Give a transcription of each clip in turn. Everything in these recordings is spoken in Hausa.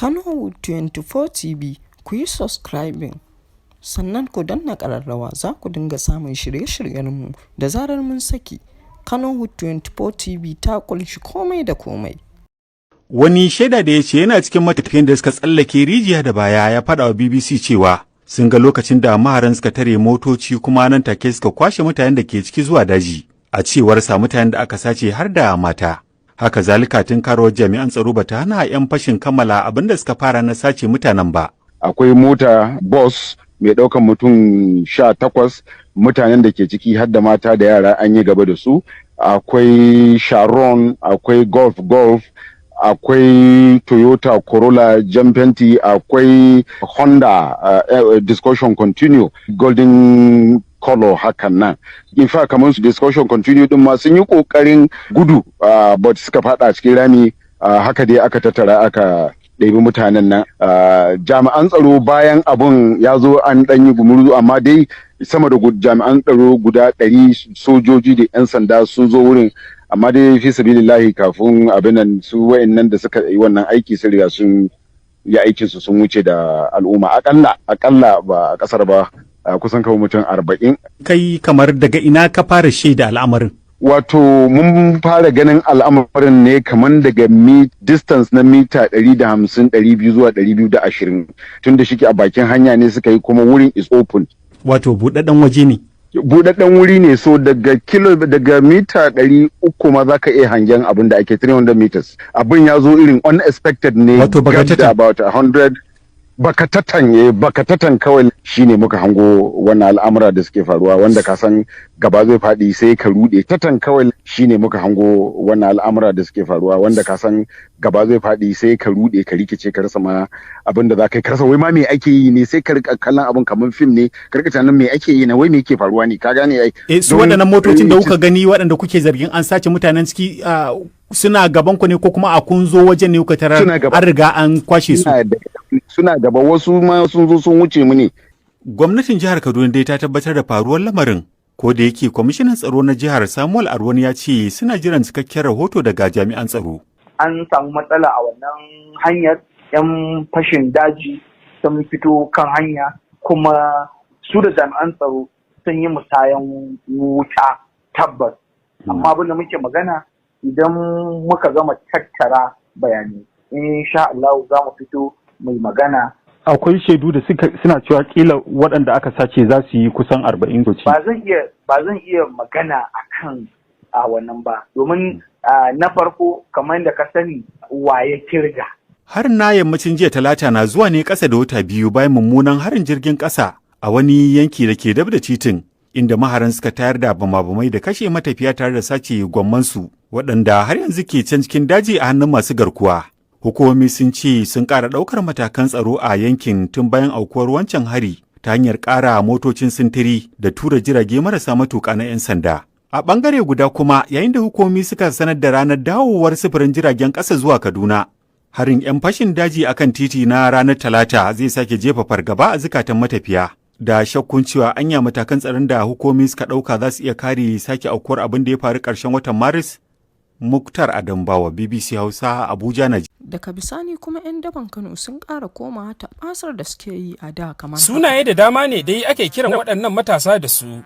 Kano 24 TV ku yi subscribing sannan ku danna ƙararrawa za ku dinga samun shirye-shiryenmu da zarar mun saki. Kano 24 TV ta ƙunshi komai da komai. Wani shaida da ya ce yana cikin matafiyan da suka tsallake rijiya da baya ya faɗa wa BBC cewa sun ga lokacin da maharan suka tare motoci kuma nan take suka kwashe mutanen da ke ciki zuwa daji. A cewar sa mutanen da aka sace har da mata. Haka zalika tun karawar jami'an tsaro bata hana 'yan fashin kammala abin da suka fara na sace mutanen ba. Akwai mota bus mai ɗaukan mutum 18 mutanen da ke ciki har da mata da yara an yi gaba da su. Akwai Sharon, akwai Golf, akwai Toyota Corolla Jamfenti, akwai Honda Discussion Continue Golden Color hakan nan. In fact kamar su Discussion Continue din ma sun yi kokarin gudu but suka fada cikin rami haka dai aka tattara aka ɗebi mutanen nan. Jami'an tsaro bayan abun ya zo an ɗan yi gumurzu amma dai sama da jami'an tsaro guda 100 sojoji da 'yan sanda sun zo wurin. Amma dai fi sabilillahi kafin abin nan su wayannan da suka yi wannan aiki sun riga sun yi aikin su sun wuce da al'umma akalla ba a kasar ba kusan kawai mutum 40. Kai kamar daga ina ka fara shaida al'amarin? Wato mun fara ganin al'amarin ne kamar daga distance na mita 150-200 zuwa 220 tun da shike a bakin hanya ne suka yi kuma wurin is open. Wato buɗaɗɗen waje ne? Buɗaɗɗen wuri ne, so daga mita 300 ma za ka iya hangen abin da ake 300 meters. Abin ya zo irin unexpected ne. Wato bakatatan. About 100 bakatatan kawai shine muka hango wannan al'amura da suke faruwa wanda ka san gaba zai faɗi sai ka rude. Tatan kawai shine muka hango wannan al'amura da suke faruwa wanda ka san gaba zai faɗi sai ka rude ka rikice ka rasa ma abin da za ka yi ka rasa wai ma me ake yi ne sai ka rika kallon abin kamar fim ne ka rika tunanin me ake yi na wai me yake faruwa ne ka gane ai. Su waɗannan motocin da kuka gani waɗanda kuke zargin an sace mutanen ciki suna gaban ku ne ko kuma a kun zo wajen ne kuka tarar an riga an kwashe su? Suna gaba wasu ma sun zo sun wuce mu ne. Gwamnatin jihar Kaduna dai ta tabbatar da faruwar lamarin ko da yake kwamishinan tsaro na jihar Samuel Arwan ya ce suna jiran cikakken rahoto daga jami'an tsaro. An samu matsala a wannan hanyar 'yan fashin daji sun fito kan hanya kuma su da jami'an tsaro sun yi musayan wuta tabbas. Amma abin da muke magana idan muka gama tattara bayanai insha Allah za mu fito mai magana. Akwai shaidu da suna cewa kila waɗanda aka sace za su yi kusan 40 soci. Ba zan iya magana akan wannan ba domin na farko kamar da ka sani waye kirga. Harin na yammacin jiya Talata na zuwa ne ƙasa da wata biyu bayan mummunan harin jirgin ƙasa a wani yanki da ke dab da titin inda maharan suka tayar da bama-bamai da kashe matafiya tare da sace gwammansu waɗanda har yanzu ke can cikin daji a hannun masu garkuwa. Hukumomi sun ce sun ƙara ɗaukar matakan tsaro a yankin tun bayan aukuwar wancan hari ta hanyar ƙara motocin sintiri da tura jirage marasa matuƙa na 'yan sanda. A ɓangare guda kuma yayin da hukumomi suka sanar da ranar dawowar sufurin jiragen ƙasa zuwa Kaduna, harin 'yan fashin daji akan titi na ranar Talata zai sake jefa fargaba a zukatan matafiya. Da shakkun cewa anya matakan tsaron da hukumomi suka ɗauka za su iya kare sake aukuwar abin da ya faru ƙarshen watan Maris? Muktar Adambawa, BBC Hausa, Abuja, Najeriya. Daga bisani kuma 'yan daban Kano sun ƙara komawa ta ɓasar da suke yi a da kamar sunaye da dama ne dai ake kiran waɗannan matasa da su,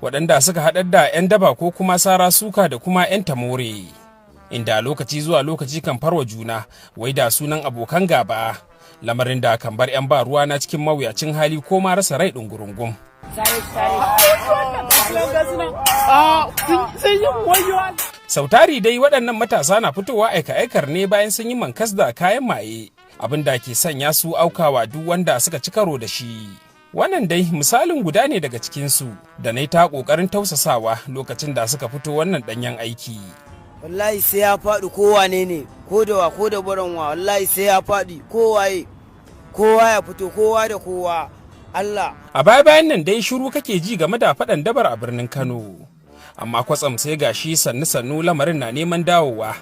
waɗanda suka haɗar da 'yan daba ko kuma sara suka da kuma 'yan tamore, inda lokaci zuwa lokaci kan farwa juna wai da sunan abokan gaba, lamarin da kan bar 'yan ba ruwa na cikin mawuyacin hali ko ma rasa rai ɗungurungum. Sautari dai waɗannan matasa na fitowa aika-aikar ne bayan sun yi mankas da kayan maye, abin da ke sanya su aukawa duk wanda suka ci karo da shi. Wannan dai misalin guda ne daga cikinsu da na yi ta ƙoƙarin tausasawa lokacin da suka fito wannan ɗanyen aiki. Wallahi sai ya faɗi kowane ne, ko da wa ko da baranwa, wallahi sai ya faɗi kowaye, kowa ya fito kowa da kowa. Allah. A baya-bayan nan dai shiru kake ji game da faɗan dabar a birnin Kano. Amma kwatsam sai gashi sannu-sannu lamarin na neman dawowa.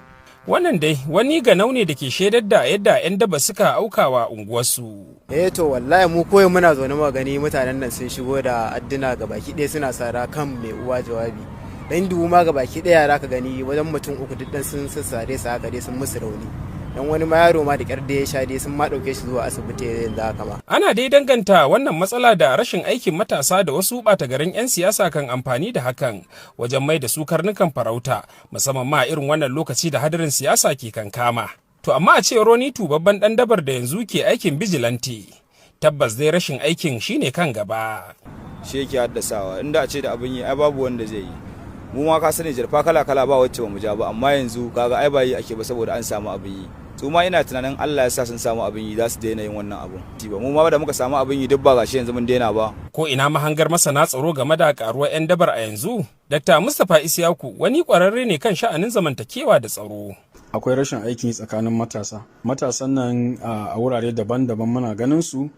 Wannan dai wani ganau ne da ke shaidar da yadda 'yan daba suka aukawa unguwarsu. To wallahi mu koyi muna zaune mu gani mutanen nan sun shigo da adduna ga baki ɗaya suna sara kan mai uwa jawabi. Dan dubu ma ga baki ɗaya yara ka gani wajen mutum 3 duk dan sun sassare su haka dai sun musu rauni. dan wani ma yaro ma da kyar da ya sha dai sun ma dauke shi zuwa asibiti yanzu haka ma. Ana dai danganta wannan matsala da rashin aikin matasa da wasu ɓata garin 'yan siyasa kan amfani da hakan wajen mai da su karnukan farauta, musamman ma irin wannan lokaci da hadarin siyasa ke kankama. To amma a cewar wani tubabban ɗan dabar da yanzu ke aikin bijilanti, tabbas dai rashin aikin shine kan gaba. Shi yake haddasawa, inda a ce da abin yi ai babu wanda zai yi. Mu ma ka sani jarfa kala kala ba wacce ba mu ja ba, amma yanzu kaga ai ba yi ake ba saboda an samu abin yi. Su ma ina tunanin Allah ya sa sun samu abin yi za su daina yin wannan abun. Mu ma da muka samu abin yi duk ba gashi yanzu mun daina ba. Ko ina mahangar masana tsaro game da karuwar 'yan dabar a yanzu? Dr. Mustapha Isiyaku wani kwararre ne kan sha'anin zamantakewa da tsaro. Akwai rashin aiki tsakanin matasa. Matasan nan a wurare daban-daban muna ganin su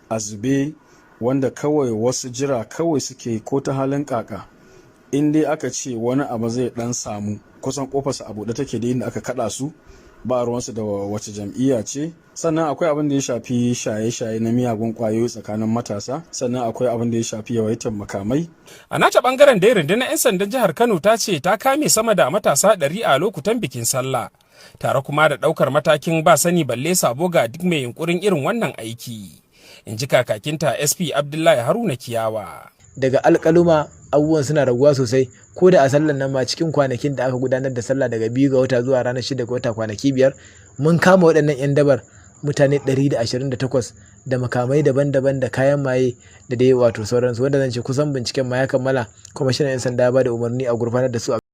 a zube, wanda kawai wasu jira kawai suke ko ta halin kaka. In dai aka ce wani abu zai dan samu, kusan kofarsa a buɗe take da inda aka kada su, ba ruwansu da wace jam'iyya ce. Sannan akwai abin da ya shafi shaye-shaye na miyagun kwayoyi tsakanin matasa, sannan akwai abin da ya shafi yawaitar makamai. A nata bangaren dai rundunar 'yan sandan jihar Kano ta ce ta kame sama da matasa 100 a lokutan bikin sallah, tare kuma da ɗaukar matakin ba sani balle sabo ga duk mai yunkurin irin wannan aiki, in ji kakakinta SP Abdullahi Haruna Kiyawa. Daga alƙaluma abubuwan suna raguwa sosai, ko da a sallan nan ma cikin kwanakin da aka gudanar da sallah daga 2 ga wata zuwa ranar 6 ga wata, kwanaki 5, mun kama waɗannan 'yan dabar mutane 128 da makamai daban-daban da kayan maye da dai wato sauransu, wanda zan ce kusan binciken ma ya kammala, kuma shirin 'yan sanda ya ba da umarni a gurfanar da su